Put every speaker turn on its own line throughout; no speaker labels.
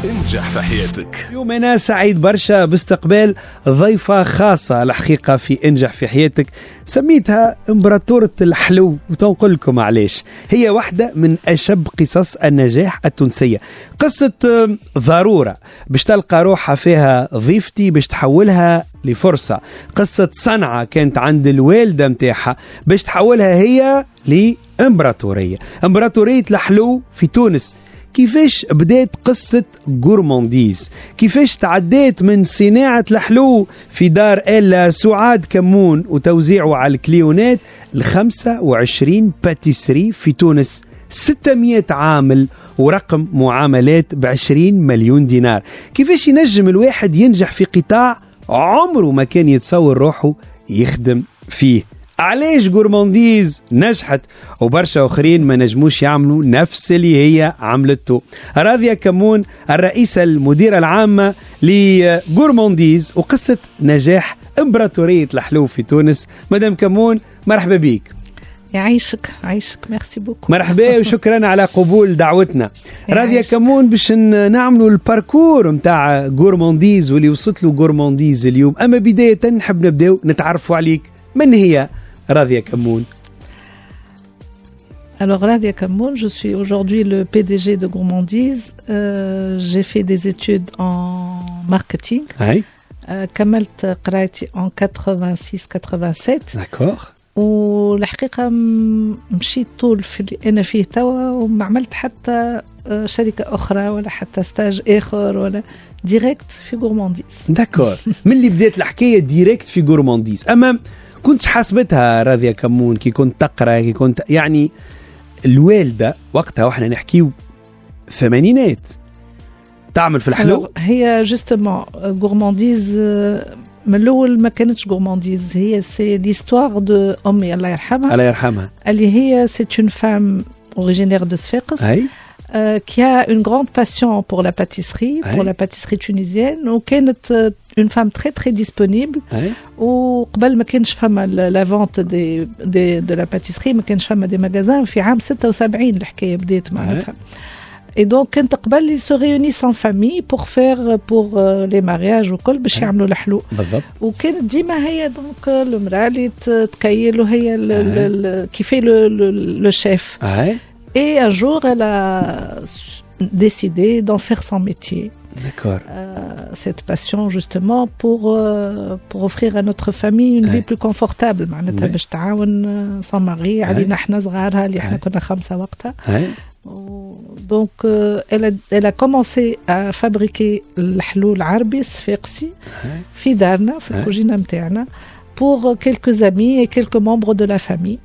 انجح في حياتك.
اليوم أنا سعيد برشا باستقبال ضيفة خاصة الحقيقة في انجح في حياتك، سميتها امبراطورة الحلو وتنقل لكم علاش. هي واحدة من أشب قصص النجاح التونسية، قصة ضرورة باش تلقى روحها فيها ضيفتي باش تحولها لفرصة، قصة صنعة كانت عند الوالدة متاعها باش تحولها هي لإمبراطورية، إمبراطورية الحلو في تونس. كيفاش بدأت قصة غورمانديز، كيفاش تعديت من صناعة الحلو في دار إلا سعاد كمون وتوزيعه على الكليونات ل 25 باتيسري في تونس، 600 عامل ورقم معاملات ب20 مليون دينار. كيفاش ينجم الواحد ينجح في قطاع عمره ما كان يتصور روحه يخدم فيه؟ علاش غورمانديز نجحت وبرشا اخرين ما نجموش يعملوا نفس اللي هي عملته؟ راضية كمون الرئيسة المديرة العامة لغورمانديز وقصة نجاح امبراطورية الحلو في تونس. مدام كمون مرحبا بيك.
يعيشك ميرسي بوكو.
مرحبا وشكرا على قبول دعوتنا. راضية كمون باش نعملوا الباركور متاع غورمانديز واللي وصلت له غورمانديز اليوم، اما بداية نحب نبداو نتعرفوا عليك. من هي Radia Kamoun?
Alors Radia Kamoun, je suis aujourd'hui le PDG de Gourmandise. J'ai fait des études en marketing. كملت قرايتي en 86-87.
D'accord.
والحقيقة مشيت طول في اللي أنا فيه توا وما عملت حتى شركة أخرى ولا حتى ستاج آخر ولا ديريكت في غورمانديز.
داكور. من اللي بدأت الحكاية ديريكت في غورمانديز، أما كنت حاسبتها راضية كمون كي كنت تقرأ، كي كنت يعني الوالدة وقتها وإحنا نحكيو ثمانينات تعمل في الحلو؟
هي جوستومون غورمانديز من الأول ما كانتش غورمانديز، هي سي ليستوار دو أمي الله يرحمها.
الله يرحمها.
اللي هي سي اون فام originaire de Sfax. Qui a une grande passion pour la pâtisserie, pour la pâtisserie tunisienne, وكانت une femme très très disponible. وقبل ما كانش فما la vente de la pâtisserie، ما كانش فما des magasins. في عام 76 الحكاية بديت معناتها. Et donc كانت قبل ils se réunissent en famille pour faire pour les mariages وكل باش يعملوا الحلو.
بالضبط.
وكانت ديما هي دونك المرأة اللي تكيل وهي qui fait le chef. Et un jour, elle a décidé d'en faire son métier.
D'accord.
Cette passion, justement, pour offrir à notre famille une vie plus confortable. معناتها باش تعاون son mari علينا احنا صغارها اللي احنا كنا 5 وقتها. Donc, elle a commencé à fabriquer الحلو العربي الصفاقسي في دارنا في الكوجينة متاعنا pour quelques amis et quelques membres de la famille.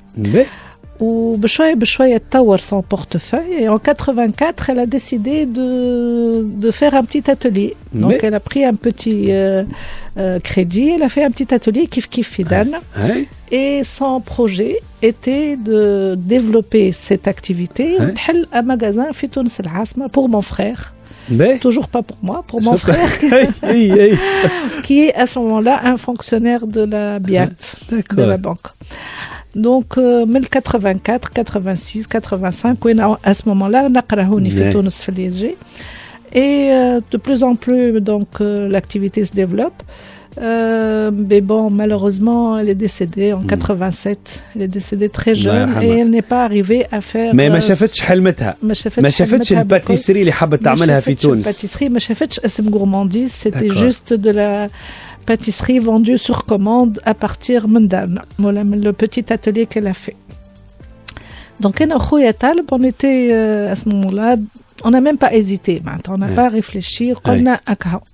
وبشوية تطور son portefeuille et en 84 elle a décidé de faire un petit atelier. Donc elle a pris un petit crédit, elle a fait un petit atelier kif في دارنا. Et son projet était de développer cette activité وتحل un magasin في تونس العاصمة pour mon frère. Toujours pas pour moi, pour mon frère qui est à ce moment-là un fonctionnaire de la BIAT, de la banque. Donc, 84, 86, 85, à ce moment-là, نقرأ في تونس في اليجي. Et de plus en plus, donc, l'activité se développe. Mais bon, malheureusement, elle est décédée en 87. Elle est décédée très jeune et elle n'est pas arrivée à faire.
Mais ما شافتش حلمتها. ما شافتش الباتيسري اللي حابة تعملها في تونس.
الباتيسري ما شافتش اسم غورمانديز. C'était juste de la pâtisserie vendue sur commande à partir من le petit atelier qu'elle a fait. Donc, أنا وخويا طالب, on était à ce moment-là, on n'a même pas hésité, on n'a pas réfléchi,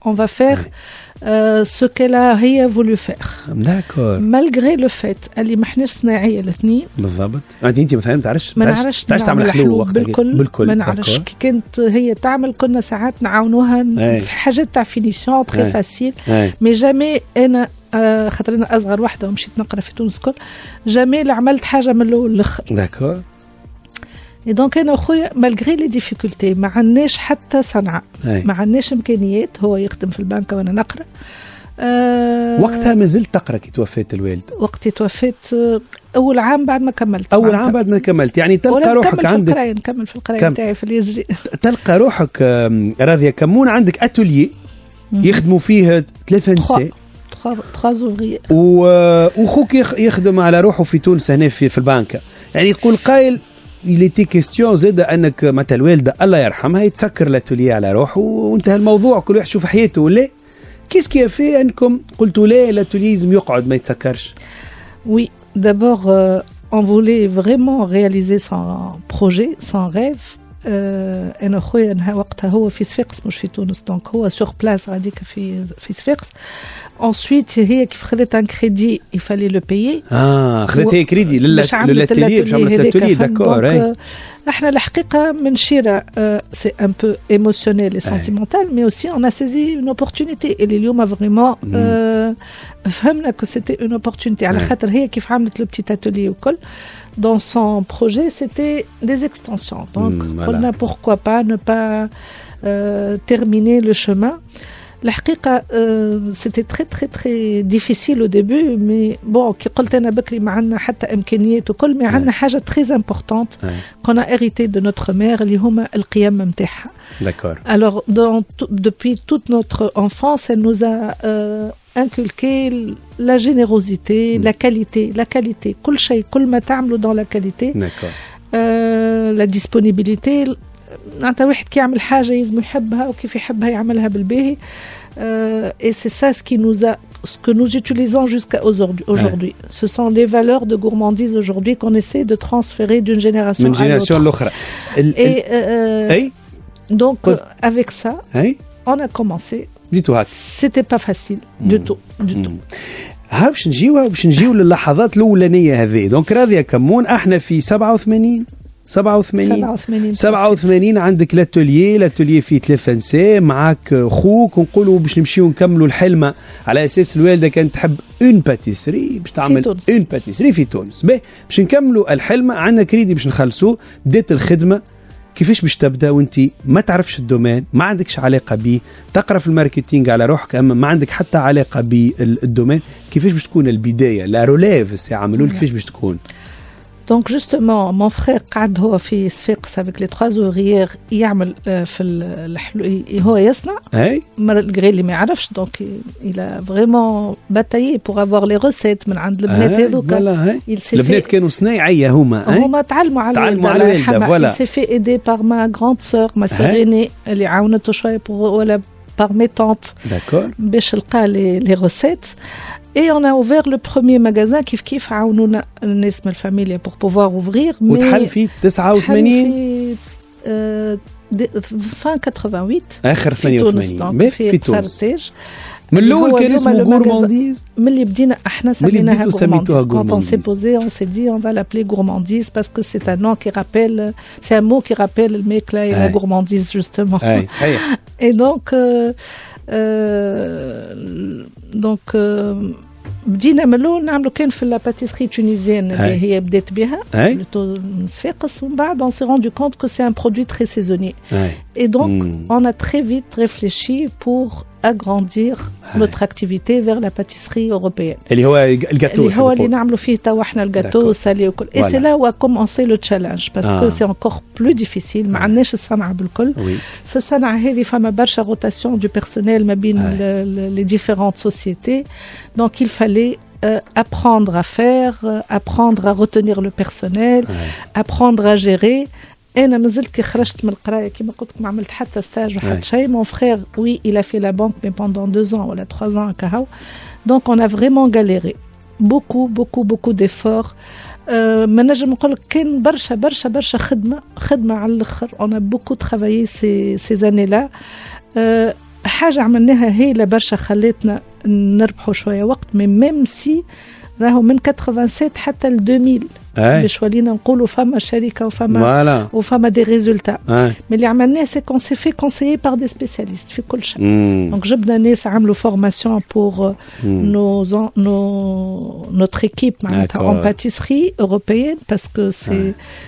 on va faire ce qu'elle a voulu faire.
D'accord.
Malgré le fait اللي ما احناش صناعية الاثنين.
بالضبط. انت مثلا ما تعرفش
تعمل حلو وقتها بالكل. ما نعرفش كي كانت هي تعمل كنا ساعات نعاونوها في حاجات تاع فينيسيون تري فاسيل. مي جامي انا خاطر انا اصغر وحده ومشيت نقرا في تونس كل جامي اللي عملت حاجه من الاول للاخر.
داكور.
Et donc أنا وخويا malgré les difficultés ما عندناش حتى صنعة, ما عندناش إمكانيات, هو يخدم في البنك وأنا نقرأ,
وقتها ما زلت تقرا كي توفيت الوالد؟
وقتي توفيت اول عام بعد ما كملت.
اول عام بعد ما كملت، يعني تلقى روحك عندك
نكمل في القرايه نتاعي في اليزجي. تلقى
روحك راضيه كمون عندك اتوليي يخدموا فيه 3 نساء
3 زوفريير
وخوك يخدم على روحه في تونس هنا في البنكه. يعني تقول قايل il était question زاد انك مثلا الوالده الله يرحمها يتسكر الاتوليي على روحه وانتهى الموضوع، كل واحد يشوف حياته. ولا كيس كيفي انكم قلتوا لا الاتوليي لازم يقعد ما يتسكرش؟
Oui, d'abord on voulait vraiment réaliser son projet, son rêve. أنا خويا أنها وقتها هو في صفاقس مش في تونس، دونك هو سور بلاس غاديك في صفاقس. ensuite هي كيف خذت ان كريدي يفالي لو بايي.
خذت هي كريدي للاتيليي باش عملت الاتيليي. داكور.
احنا الحقيقه من شيره سي ان بو ايموشنيل اي سنتيمونتال مي اوسي اون ا سيزي اون اوبورتونيتي اللي اليوم فريمون فهمنا كو سيتي اون اوبورتونيتي على خاطر هي كيف عملت لو بتيت اتيليي وكل. Dans son projet, c'était des extensions. Donc, on a pourquoi pas ne pas terminer le chemin. الحقيقة c'était très très très difficile au début, mais bon كي قلت أنا بكري ما عندنا حتى إمكانيات وكل، ما عندنا حاجة très importante qu'on a hérité de notre mère اللي هما القيم متاعها.
D'accord.
Alors depuis toute notre enfance, elle nous a inculqué la générosité, la qualité. كل شيء كل ما تعملوا dans la qualité.
D'accord.
La disponibilité. أنت واحد كي يعمل حاجة يلزم يحبها وكيف يحبها يعملها بالباهي. Et c'est ça ce que nous utilisons jusqu'à aujourd'hui. Ce sont les valeurs de gourmandise aujourd'hui qu'on essaie de transférer d'une génération à l'autre. Et donc avec ça, on a commencé. C'était pas facile du tout.
باش نجيو للحظات الأولانية هذه. دونك راضية كمون احنا في 87 عندك لاتوليي فيه 3 نساء معاك خوك، ونقولوا باش نمشيو نكملوا الحلمه على اساس الوالده كانت تحب اون باتيسري باش تعمل اون باتيسري في تونس. باش نكملوا الحلمه عندنا كريدي باش نخلصوا. بدات الخدمه كيفاش باش تبدا وانت ما تعرفش الدومين، ما عندكش علاقه به، تقرا في الماركتينغ على روحك اما ما عندك حتى علاقه بالدومين. كيفاش باش تكون البدايه لا روليف يعملوا كيفاش باش تكون؟
Donc justement, mon frère قعد هو في صفاقس avec les 3 ouvrières يعمل في الحلو هو يصنع. الجري اللي ما يعرفش دونك il a vraiment bataillé pour avoir les recettes من عند البنات هذوك.
البنات كانوا صنايعيه هما
تعلموا على الوالده. Il s'est fait aider par ma grande sœur, ma sœur aînée اللي عاونته شويه ولا par mes tantes.
D'accord.
باش نلقى les recettes. Et on a ouvert le premier magasin كيف عاونونا الناس من الفاميليا pour pouvoir ouvrir.
وتحل في 89
fin 88
آخر 88
في تونس.
من الأول كان اسمه غورمانديز.
من اللي بدينا احنا سميناها غورمانديز. Quand on s'est posé, on s'est dit on va l'appeler gourmandise parce que c'est un nom qui rappelle, c'est un mot qui rappelle le mec là et la gourmandise justement.
صحيح.
Et donc بدينا من الأول نعملوا كان في الباتيسري تونيزيان اللي هي بدات بها بلوتو من صفاقس، ومن بعد on s'est rendu compte que c'est un produit très saisonnier. Et donc on a très vite réfléchi pour agrandir notre activité vers la pâtisserie européenne.
اللي هو الجاتو
اللي هو اللي نعملوا فيه توا احنا الجاتو والسالي وكل. Et c'est là où a commencé le challenge parce que c'est encore plus difficile. ما عندناش الصنعة بالكل. في الصنعة هذه فما برشا روتاسيون du personnel ما بين les différentes sociétés. Donc il fallait apprendre à faire, apprendre à retenir le personnel, apprendre à gérer. أنا مازلت كي خرجت من القراية كما قلت لك ما عملت حتى ستاج وحتى شيء. Mon frère, oui, il a fait la banque mais pendant 2 ans ou 3 ans كهو. Donc on a vraiment galéré. Beaucoup d'efforts. ما نجم نقول لك كان برشا خدمة على الآخر. On a beaucoup travaillé ces années-là. حاجة عملناها هي اللي برشا خلتنا نربحوا شوية وقت. mais même si راهو من 87 حتى ل 2000 باش ولينا نقولوا فما شركه وفما دي ريزولتا. مي اللي عملناه سي كون سي في كونسيي بار دي سبيسياليست في كل شيء. دونك جبنا ناس عملوا فورماسيون بور notre équipe معناتها en pâtisserie européenne parce que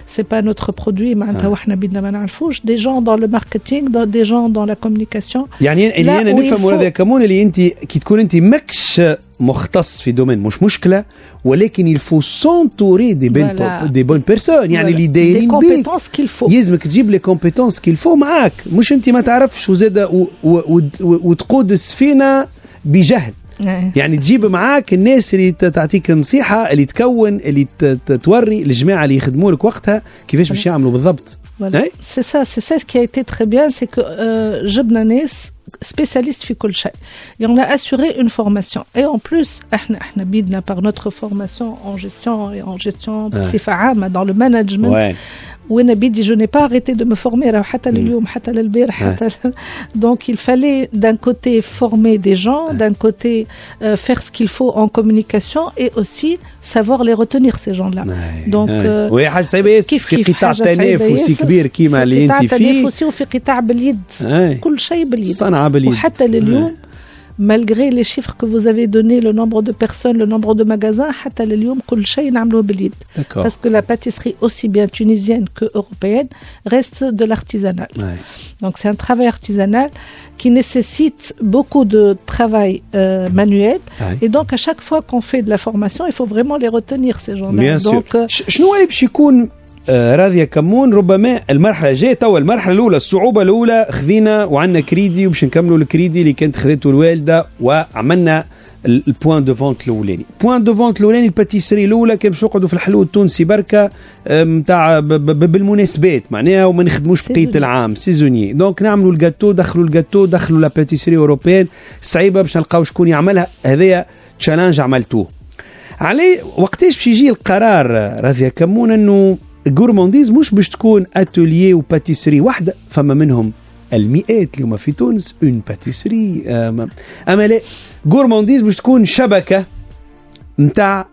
c'est pas notre produit معناتها وحنا بدنا ما نعرفوش. des gens dans le marketing, des gens dans la communication.
يعني اللي انا نفهم هذا كمون اللي انت كي تكون انت ماكش مختص في دومين مش مشكله ولكن il faut s'entourer des bonnes personnes. يعني اللي دايرين بيك يلزمك تجيب لي كومبيتونس كيل فو معاك مش انت ما تعرفش وزاده وتقود السفينه بجهل. يعني تجيب معاك الناس اللي تعطيك نصيحه اللي تكون اللي توري الجماعه اللي يخدموا لك وقتها كيفاش باش يعملوا بالضبط.
C'est ça ce qui a été très bien, c'est que جبنا ناس spécialistes في كل شيء. Et on a assuré une formation. Et en plus, احنا بدنا par notre formation en gestion بصفة عامة dans le management. وانا بدي je n'ai pas arrêté de me former حتى لليوم حتى للبارح حتى donc il fallait d'un côté former des gens, d'un côté faire ce qu'il faut en communication et aussi savoir les retenir ces gens-là. donc
وهي حاجه صعيبه في قطاع تنافسي كبير كيما اللي انت فيه. قطاع تنافسي
وفي قطاع باليد كل شيء باليد
صنعه باليد.
وحتى لليوم malgré les chiffres que vous avez donnés, le nombre de personnes, le nombre de magasins, حتى لليوم كل شيء نعملوه باليد. Parce que la pâtisserie aussi bien tunisienne que européenne reste de l'artisanal. Donc c'est un travail artisanal qui nécessite beaucoup de travail manuel. Et donc à chaque fois qu'on fait de la formation, il faut vraiment les retenir ces gens-là.
Bien sûr. شنو اللي باش يكون راضية كمون ربما المرحلة الجاية؟ توا المرحلة الأولى الصعوبة الأولى خذينا وعندنا كريدي وباش نكملوا الكريدي اللي كانت خذته الوالدة وعملنا البوان دو فونت الأولاني. بوان دو فونت الأولاني الباتيسري الأولى كان باش نقعدوا في الحلو التونسي بركة متاع بالمناسبات معناها وما نخدموش بقية العام سيزونيي. دونك نعملوا الجاتو دخلوا لا باتيسري أوروبيين صعيبة باش نلقاو شكون يعملها. هذايا تشالنج عملتوه عليه. وقتاش باش يجي القرار راضية كمون انه غورمانديز مش باش تكون اتوليي وباتيسري واحده فما منهم المئات اللي هما في تونس اون باتيسري اما لا غورمانديز باش تكون شبكه نتاع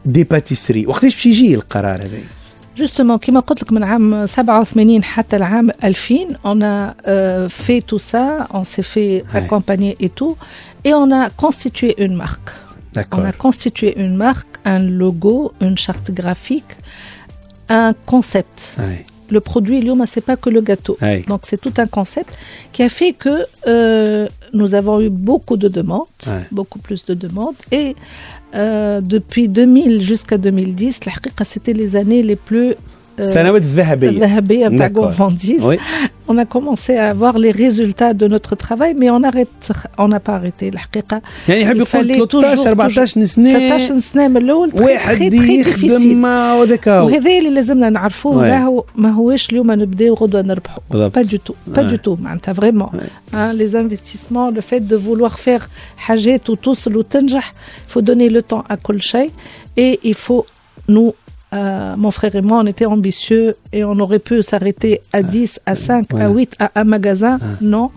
دي باتيسري. وقتاش باش يجي القرار هذا؟
Justement, كما قلت لك من عام 87 حتى العام 2000 on a fait tout ça, on s'est fait accompagner et tout et on a constitué une marque. On a constitué une marque, un logo, une charte graphique, un concept. Le produit, c'est pas que le gâteau. Donc, c'est tout un concept qui a fait que nous avons eu beaucoup de demandes, beaucoup plus de demandes. Et depuis 2000 jusqu'à 2010, c'était les années les plus
سنوات الذهبية
بتاع gourmandise. On a commencé à avoir les résultats de notre travail, mais on n'a pas arrêté الحقيقة.
يعني يحب يقول 13 14
سنة من الأول
واحد يخدم وذكاء.
وهذا اللي لازمنا نعرفوه راهو ما هوش اليوم نبداو غدوة نربحوا. Pas du tout معناتها vraiment. Les investissements, le fait de vouloir faire حاجات وتوصل وتنجح, il faut donner le temps à كل شيء et il faut nous mon frère et moi, on était ambitieux et on aurait pu s'arrêter à 10, à 5, à 8, à un magasin. Non,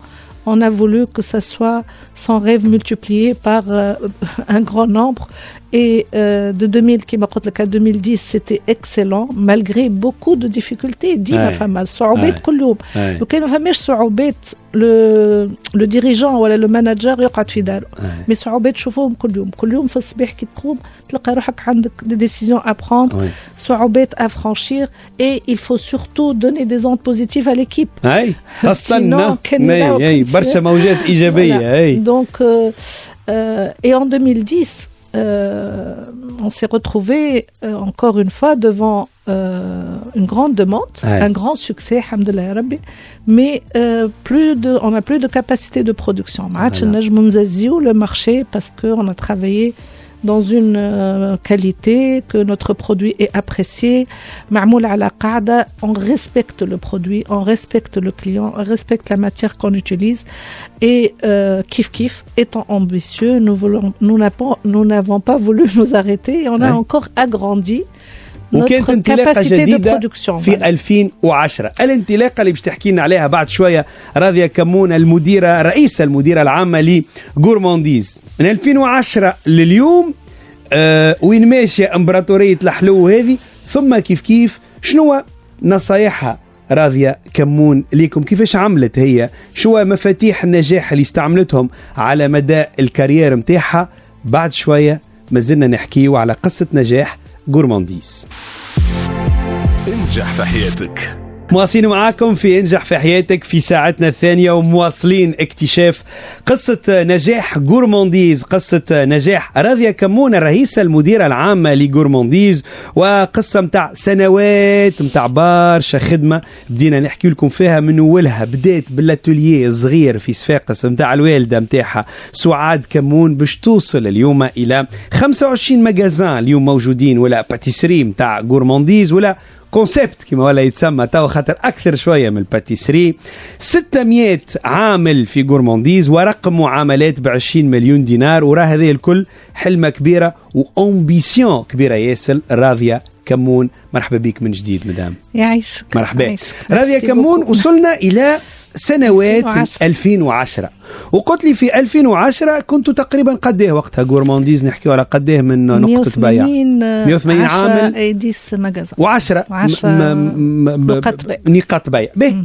on a voulu que ça soit son rêve multiplié par un grand nombre. Et de 2000 à 2010, c'était excellent, malgré beaucoup de difficultés. Dit ma femme, صعوبات كل يوم. لو كان ما فماش صعوبات le dirigeant ولا le manager يقعد في داره. Mais صعوبات تشوفوهم كل يوم في الصباح كي تقوم تلقى روحك عندك des décisions à prendre, صعوبات à franchir et il faut surtout donner des ondes positives à l'équipe.
Sinon, برشا موجات إيجابية.
Donc et en 2010 on s'est retrouvé encore une fois devant une grande demande, un grand succès, alhamdoulilah rabbi, mais on n'a plus de capacité de production. Le marché parce qu'on a travaillé dans une qualité, que notre produit est apprécié. On respecte le produit, on respecte le client, on respecte la matière qu'on utilise. Et kiff, étant ambitieux, nous n'avons pas voulu nous arrêter et on a encore agrandi notre capacité de production.
في 2010 الانطلاقة اللي باش تحكي لنا عليها بعد شوية راضية كمون المديرة رئيسة المديرة العامة لغورمانديز من 2010 لليوم وين ماشية امبراطورية الحلو هذه ثم كيف شنو نصايحها راضية كمون ليكم، كيفاش عملت هي، شو مفاتيح النجاح اللي استعملتهم على مدى الكارير متاعها. بعد شوية ما زلنا نحكيو على قصة نجاح غورمانديز.
انجح في حياتك.
مواصلين معاكم في انجح في حياتك في ساعتنا الثانية، ومواصلين اكتشاف قصة نجاح غورمانديز، قصة نجاح راضية كمون الرئيسة المديرة العامة لغورمانديز، وقصة متاع سنوات متاع برشا خدمة بدينا نحكي لكم فيها من أولها. بدأت بالاتوليه صغير في صفاقس متاع الوالدة متاعها سعاد كمون باش توصل اليوم إلى 25 مجازان اليوم موجودين، ولا باتيسري متاع غورمانديز، ولا كونسبت كما ولا يتسمى تو خاطر أكثر شوية من الباتيسري. 600 عامل في غورمانديز، ورقم معاملات ب20 مليون دينار. وراه هذه الكل حلمة كبيرة وأمبيسيون كبيرة ياسر. راضية كمون مرحبا بك من جديد مدام.
يعيشك.
مرحبا راضية كمون. وصلنا إلى سنوات 2010 وقلت لي في 2010 كنتوا تقريبا قديه وقتها غورمانديز، نحكيو على قديه من نقطة بيع 180 عامل
ايديس مجازة
و10 نقاط بيع. به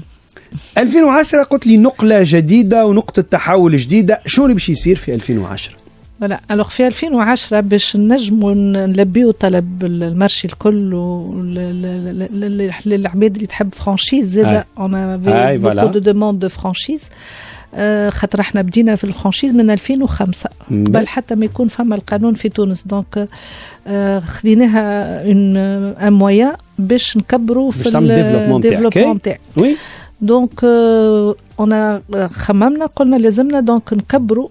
2010 قلت لي نقلة جديدة ونقطة تحول جديدة. شو اللي باش يصير في 2010؟
ولا الوغ في 2010 باش نجموا نلبيو طلب المارشي الكل للعباد اللي تحب فرانشيز زاده. انا بوكو دو دوموند دو فرانشيز، خاطر احنا بدينا في الفرانشيز من 2005 قبل حتى ما يكون فما القانون في تونس. دونك خديناها ان مويا باش نكبروا في الديفلوبمون تاعي. دونك انا خممنا قلنا لازمنا دونك نكبروا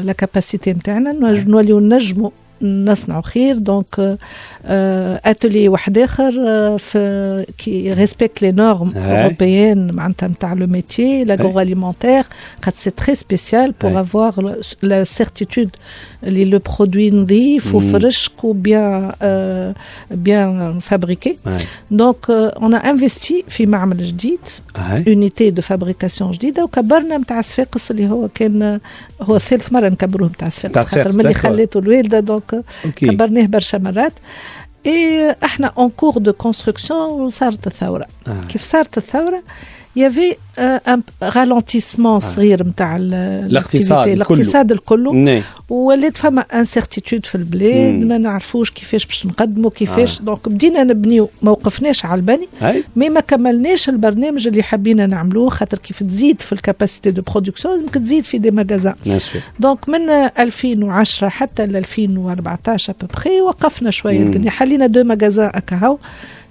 لا كاباسيتي نتاعنا، نوليو نجموا نصنعوا خير. دونك اتولي واحد اخر في كي ريسبكت لي نورم اوروبيين معناتها نتاع لو ميتي لاغرواليمونتير، خاطر سي تري سبيسيال بور افوار لا سيرتيتود اللي لو برودوي نظيف وفرشك وبيان بيان فابريكي. دونك اون انفستي في معمل جديد، اونيتي دو فابريكاسيون جديده، وكبرنا نتاع صفاقس اللي هو كان هو ثالث مره نكبروه نتاع صفاقس خاطر ملي خليته الوالده. دونك كبرناه برشا مرات. اي احنا اون كور دو كونستركسيون وصارت الثوره. كيف صارت الثوره يافي ان رالونتيسمون صغير نتاع الاقتصاد الكل، ولات فما انسيرتيتود في البلاد، ما نعرفوش كيفاش باش نقدموا كيفاش. دونك بدينا نبنيو، ما وقفناش على البني ما كملناش البرنامج اللي حبينا نعملوه، خاطر كيف تزيد في الكاباسيتي دو برودكسيون لازمك تزيد في دي ماغازان. دونك من 2010 حتى ل 2014 ببخي وقفنا شويه الدنيا، حلينا 2 ماغازان اكاهو.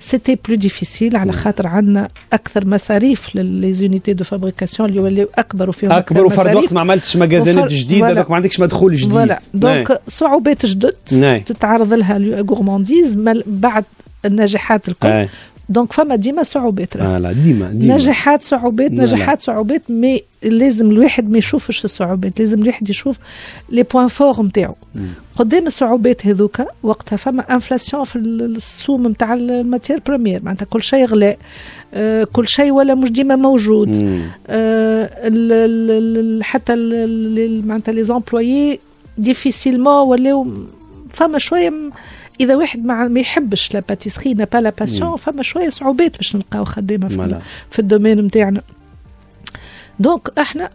سيتي بلو ديفيسيل على خاطر عندنا اكثر مصاريف للزونيتي دو فابريكاسيون اللي ولاو اكبر وفيهم اكبر، وفرد وقت ما عملتش مغازانات جديده. دونك ما عندكش مدخول جديد. دونك صعوبات جدد تتعرض لها غورمانديز بعد النجاحات الكل. دونك فما ديما صعوبات، ديما نجاحات صعوبات نجاحات صعوبات. مي لازم الواحد ما يشوفش الصعوبات، لازم الواحد يشوف لي بوين فور نتاعو. قدام الصعوبات هذوكا وقتها فما انفلاسيون في السوم نتاع الماتير بريمير، معناتها كل شيء غلاء، كل شيء ولا مش ديما موجود. حتى معناتها لي زامبلويي ديفيسيلمون ولاو فما شويه. إذا واحد ما يحبش لا باتيسري نا با لا باسيون، فما شوية صعوبات باش نلقاو خدامة في الدومين نتاعنا. دونك احنا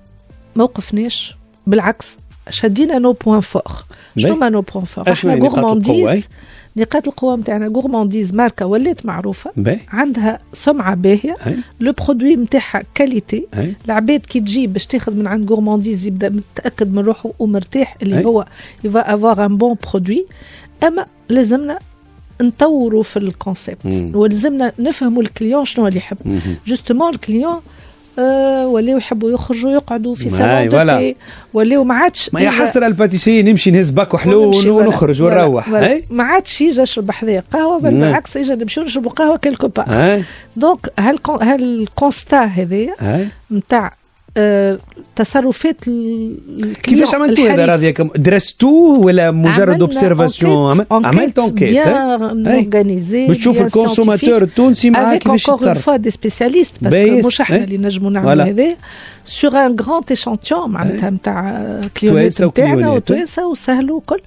ما وقفناش، بالعكس شدينا نو بوين فور. شنو ما نو بوين فور؟ احنا غورمانديز نقاط القوة نتاعنا. غورمانديز ماركة ولات معروفة، عندها سمعة باهية، لو برودوي نتاعها كاليتي. العباد كي تجي باش تاخذ من عند غورمانديز يبدا متأكد من روحه ومرتاح اللي هو يفا افوار ان بون برودوي. اما لازمنا نطوروا في الكونسيبت، ولازمنا نفهموا الكليون شنو اللي يحب. جوستومون الكليون ولاو يحبوا يخرجوا يقعدوا في سالون دوتي، ولاو ما عادش
ما يحسر الباتيسي نمشي نهز باكو حلو ونخرج ونروح.
ما عادش يجي يشرب حذايا قهوه، بل بالعكس يجي نمشيو نشربوا قهوه كيلكو بار. دونك هالكونستا هذايا نتاع تصرفات
كيفاش عملتوا هذا؟ راضية درستوه ولا مجرد اوبسيرفاسيون؟ عملت انكيت اورغانيزي باش تشوف الكونسوماتور التونسي معاه كيفاش يتصرف. فوا دي سبيسياليست باسكو مش احنا اللي نجموا نعملوا هذا سور ان غران ايشانتيون معناتها نتاع كليونات نتاعنا وتوانسه وسهل وكل.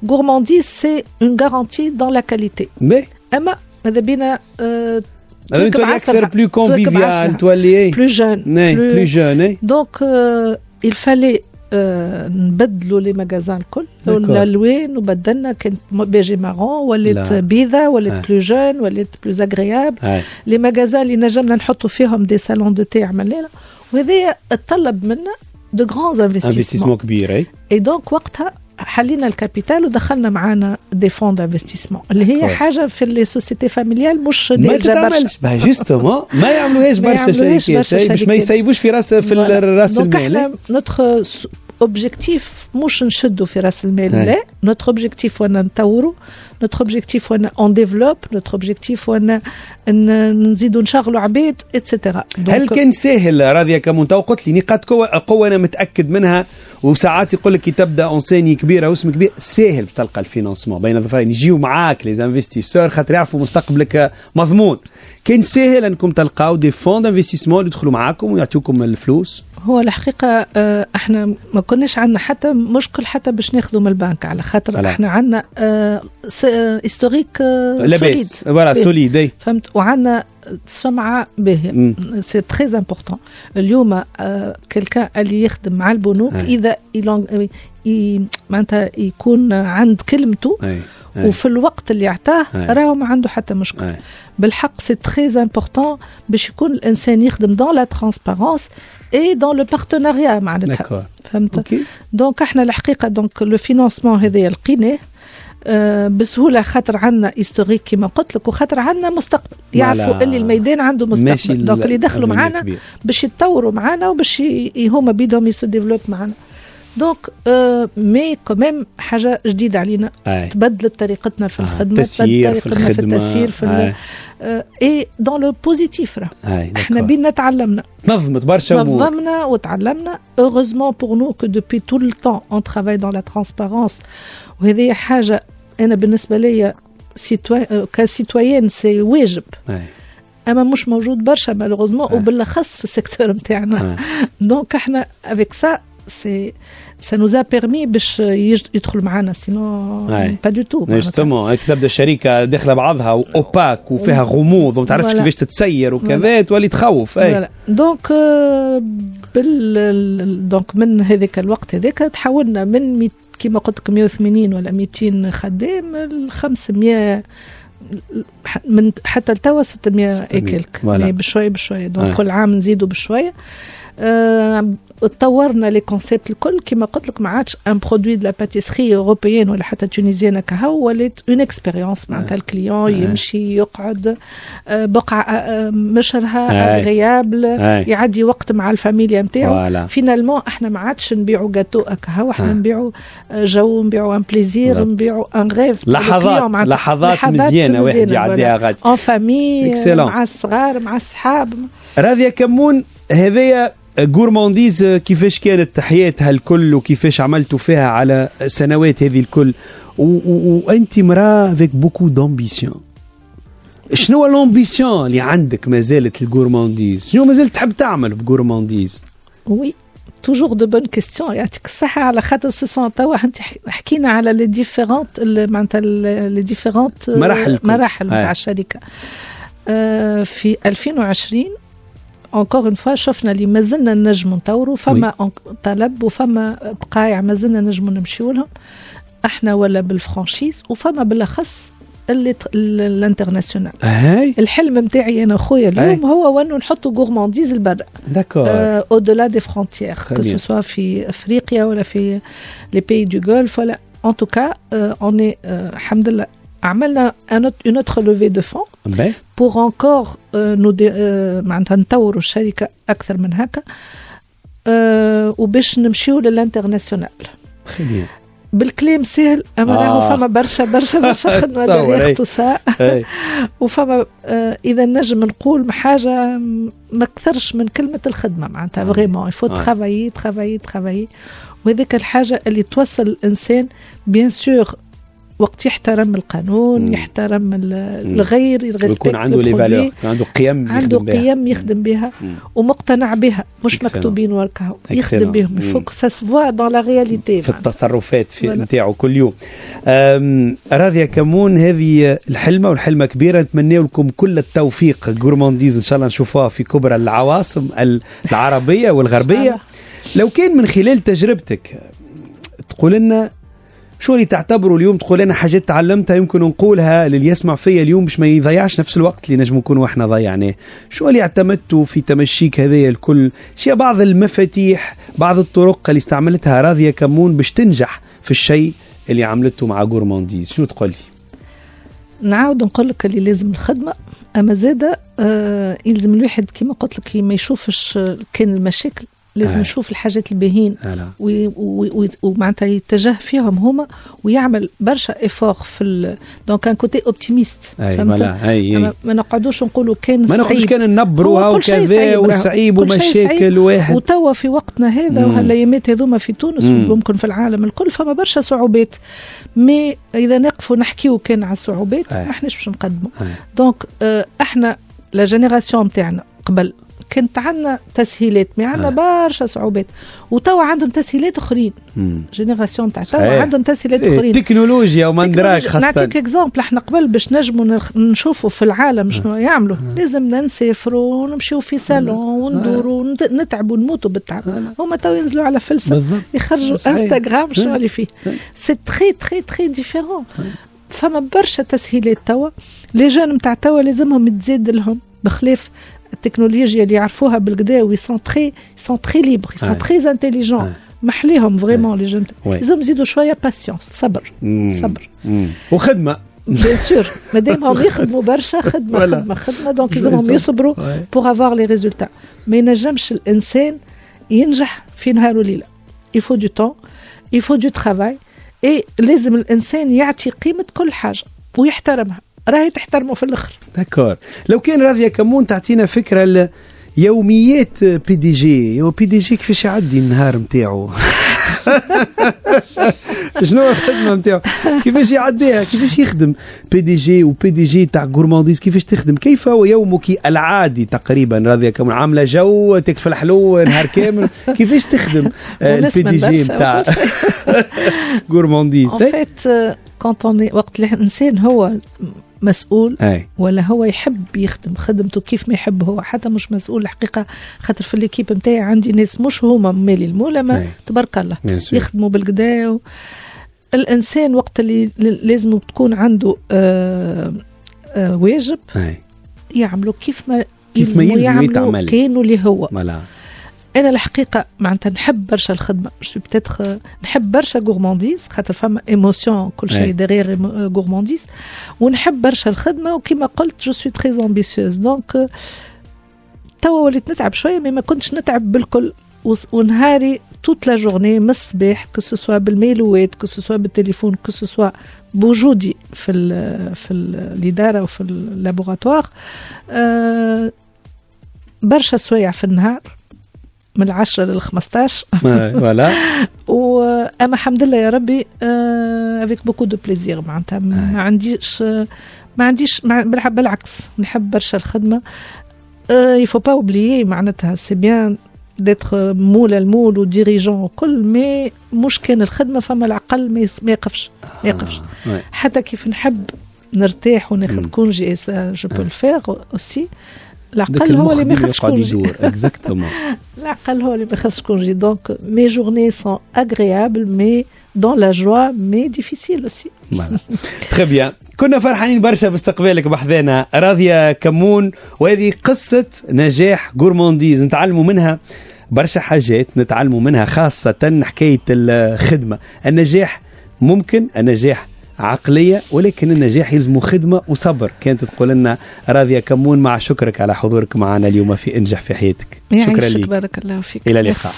غورمانديز سي اون غارانتي دون لا كاليتي. اما
ماذا بينا
تولي اكثر بلو كونفيفيال تولي
بلو جون
بلو جون
دونك il fallait نبدلوا لي ماغازان الكل الالوان وبدلنا كانت بيجي مارون ولات بيضه ولات بلو جون ولات بلو اغريابل لي ماغازان اللي نجمنا نحطوا فيهم دي سالون دو تي عملنا وهذا طلب منا دو غران انفستيسمون
كبير اي
دونك وقتها حلينا الكابيتال ودخلنا معانا دي فون دانفستيسمون اللي هي حاجه في لي سوسيتي فاميليال مش ديجا برشا
جوستومون ما يعملوهاش برشا شركات باش ما يسيبوش في راس راس المال.
احنا نوتر اوبجيكتيف مش نشدوا في راس المال لا نوتر اوبجيكتيف هو نطوروا نوتر اوبجيكتيف هو اون ديفلوب نوتر اوبجيكتيف هو نزيدوا نشغلوا عبيد اتسيتيرا.
هل كان ساهل راضيه كمون تو قلت لي نقاط قوه انا متاكد منها وساعات يقول لك كي تبدا اونسيني كبيره واسم كبير ساهل تلقى الفينانسمون بين الظفرين يجيو معاك لي انفستيسور خاطر يعرفوا مستقبلك مضمون. كان ساهل انكم تلقاو دي فون دانفستيسمون يدخلوا معاكم ويعطيوكم الفلوس؟
هو الحقيقه احنا ما كناش عندنا حتى مشكل حتى باش ناخذوا من البنك على خاطر احنا عندنا هيستوريك
لاباس فوالا سوليد
فهمت وعندنا سمعه باهيه سي تري امبورطون. اليوم كلكان اللي يخدم مع البنوك اذا معناتها يكون عند كلمته وفي الوقت اللي يعطاه راهو ما عنده حتى مشكل. بالحق سي تري امبورطون باش يكون الانسان يخدم دون لا ترانسبارونس اي دون لو بارتناريا معناتها فهمت. دونك احنا الحقيقه دونك لو فينانسمون هذا لقيناه بسهوله خاطر عندنا هيستوريك كما قلت لك وخاطر عندنا مستقبل يعرفوا اللي الميدان عنده مستقبل. دونك اللي دخلوا معنا باش يتطوروا معنا وباش هما بيدهم يسو ديفلوب معنا. دونك مي كوميم حاجه جديده علينا تبدلت طريقتنا في الخدمه
طريقتنا
في التسيير في اي دون لو بوزيتيف احنا بينا تعلمنا
نظمت برشا
نظمنا وتعلمنا heureusement pour nous que depuis tout le temps on travaille dans la transparence وهذه حاجه انا بالنسبه لي كسيتويان سي واجب اما مش موجود برشا malheureusement وبالاخص في السيكتور نتاعنا. دونك احنا avec ça ça nous a permis باش يدخلوا معنا سينو با دو تو.
جوستومون تبدا الشركه داخله بعضها واوباك وفيها غموض وما تعرفش كيفاش تتسير وكذا تولي تخوف.
دونك دونك من هذاك الوقت هذاك تحولنا من كما قلت لك 180 ولا 200 خدام ل 500 من حتى لتوا 600 ايكلك بشويه بشويه. دونك كل عام نزيدوا بشويه. تطورنا لي كونسيبت الكل كما قلت لك ما عادش ان برودوي دو لا باتيسري اوروبيين ولا حتى تونيزيان كهو ولات اون اكسبيريونس معناتها الكليون يمشي يقعد بقعه مشرها اغريابل يعدي وقت مع الفاميليا نتاعو. فينالمون احنا ما عادش نبيعوا جاتو كهو احنا نبيعوا جو نبيعوا ان بليزير نبيعوا ان غيف
لحظات مزيانه واحد يعديها غادي
ان فامي مع الصغار مع الصحاب.
راضيه كمون هذايا غورمانديز كيفاش كانت حياتها الكل وكيفاش عملتوا فيها على سنوات هذه الكل وانت مراه avec beaucoup d'ambition. شنو الامبيسيون اللي عندك ما زالت الغورمانديز؟ شنو ما زلت تحب تعمل بغورمانديز؟
وي توجور دو بون كيستيون يعطيك الصحه على خاطر سوسون توا انت حكينا على لي ديفيرونت معناتها لي ديفيرونت مراحل نتاع الشركه. في 2020 encore une fois شفنا اللي مازلنا نجم نطوروا فما طلب وفما بقايع مازلنا نجم نمشيو لهم احنا ولا بالفرانشيز وفما بالاخص الانترناسيونال. الحلم نتاعي انا خويا اليوم هو انه نحطوا غورمانديز لبرا او دولا دي فرونتيير كو سوا في افريقيا ولا في لي بيي دو غولف ولا ان توكا اون الحمد لله عملنا une autre levée de fonds pour encore معناتها نطوروا الشركة أكثر من هكا وباش نمشيو للانترناسيونال. بالكلام سهل أما راهو فما برشا خدمة ديال اختصاص وفما إذا نجم نقول حاجة ما أكثرش من كلمة الخدمة معناتها vraiment il faut travailler وهذيك الحاجة اللي توصل الإنسان bien sûr وقت يحترم القانون، يحترم الغير،
يكون عنده لي فالور، عنده قيم
يخدم بها ومقتنع بها، مش مكتوبين وركه يخدم بهم. فوق سا سفوا دون لا رياليتي
في التصرفات في نتاعو كل يوم. راضية كمون، هذه الحلمة والحلمة كبيرة، نتمنى لكم كل التوفيق. غورمانديز إن شاء الله نشوفوها في كبرى العواصم العربية والغربية. لو كان من خلال تجربتك تقول لنا شو اللي تعتبروا اليوم، تقول لنا حاجات تعلمتها يمكن نقولها للي يسمع فيا اليوم باش ما يضيعش نفس الوقت اللي نجم نكونوا احنا ضيعناه، شو اللي اعتمدتوا في تمشيك هذايا الكل؟ شي بعض المفاتيح، بعض الطرق اللي استعملتها راضية كمون باش تنجح في الشيء اللي عملته مع غورمانديز؟ شنو تقول لي؟
نعاود نقول لك اللي لازم الخدمة، أما زادة يلزم الواحد كما قلت لك ما يشوفش كان المشاكل، لازم يشوف الحاجات الباهين ومعناتها يتجه فيهم هما ويعمل برشا إفور في دونك ان كوتي اوبتيميست. ما نقعدوش نقولوا كان صعيب، ما نقعدوش
كان نبروها وكذا وصعيب ومشاكل واحد.
وتوا في وقتنا هذا وهالايامات هذوما في تونس وممكن في العالم الكل فما برشا صعوبات، مي اذا نقفوا نحكيو كان على الصعوبات ما احناش باش نقدموا. دونك احنا لا جينيراسيون نتاعنا قبل كانت عندنا تسهيلات، ما عندنا برشا صعوبات، وتوا عندهم تسهيلات اخرين. جينيراسيون تاع توا عندهم تسهيلات اخرين،
تكنولوجيا وما ندراك. خاصه
نعطيك اكزامبل، احنا قبل باش نجموا نشوفوا في العالم شنو يعملوا لازم نسافروا ونمشيو في صالون وندوروا نتعبوا نموتوا بالتعب. هما توا ينزلوا على فلسفه يخرجوا انستغرام شنو اللي فيه. سي تري تري تري ديفيرون. فما برشا تسهيلات توا، لي جون نتاع توا لازمهم يتزاد لهم بخلاف التكنولوجيا اللي يعرفوها بالكدا وي سون تري ليبر، سون تري انتيليجون. محليهم فريمون لي جون، لازم يزيدوا شويه باسيونس، صبر
وخدمه
بيان سور. مادامهم يخدموا برشا خدمه دونك لازمهم يصبروا بور افوار لي ريزولتا. ما ينجمش الانسان ينجح في نهار وليله، يفو دو طون، يفو دو ترافاي، اي لازم الانسان يعطي قيمه كل حاجه ويحترمها، راهي تحترمه في الاخر. داكور.
لو كان راضية كمون تعطينا فكره يوميات بي دي جي كيفاش يعدي النهار نتاعو؟ شنو الخدمه نتاعو؟ كيفاش يعديها؟ كيفاش يخدم بي دي جي تاع غورمانديز؟ كيفاش تخدم؟ كيف هو يومك العادي تقريبا؟ راضية كمون عامله جو تكتف الحلو نهار كامل، كيفاش تخدم البي دي جي تاع غورمانديز؟
وقت الانسان هو مسؤول ولا هو يحب يخدم خدمته كيف ما يحب، هو حتى مش مسؤول الحقيقة. خاطر في الليكيب نتاعي عندي ناس مش هما مالي المولى تبارك الله يخدموا بالقدا. الإنسان وقت اللي لازم تكون عنده واجب يعملوا كيف ما يعملوا كانوا اللي هو. أنا الحقيقة معناتها نحب برشا الخدمة، نحب برشا غورمانديز خاطر فما إيموسيون كل شيء دغير غورمانديز، ونحب برشا الخدمة وكما قلت جو سوي تري امبيسيوز. دونك توا وليت نتعب شوية ما كنتش نتعب بالكل، ونهاري توت لا جورني من الصباح كسوسوا بالميلوات كسوسوا بالتليفون كسوسوا بوجودي في الإدارة وفي اللابوراتوار. برشا سوايع في النهار من 10 ل15
فوالا.
واما الحمد لله يا ربي افيك بوكو دو بليزير. معناتها ما عنديش بالعكس نحب برشا الخدمه. يفو با اوبليي معناتها سي بيان ديتر مول المول وديريجون وكل، مي مش كان الخدمه فما العقل ما يقفش حتى كيف نحب نرتاح وناخذ كونجي جو بو الفير اوسي. العقل هو اللي ما ياخذش كونجي. العقل هو اللي ما ياخذش كونجي. دونك مي جورني سون اغريابل مي دون لا جوا مي ديفيسيل اوسي.
تري بيان. كنا فرحانين برشا باستقبالك بحذانا راضية كمون، وهذه قصة نجاح غورمانديز نتعلموا منها برشا حاجات، نتعلموا منها خاصة حكاية الخدمة. النجاح ممكن، النجاح عقلية، ولكن النجاح يلزم خدمة وصبر. كانت تقول لنا راضية كمون، مع شكرك على حضورك معنا اليوم في انجح في حياتك.
شكرا لك. بارك الله فيك.
إلى اللقاء.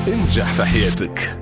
انجح في حياتك.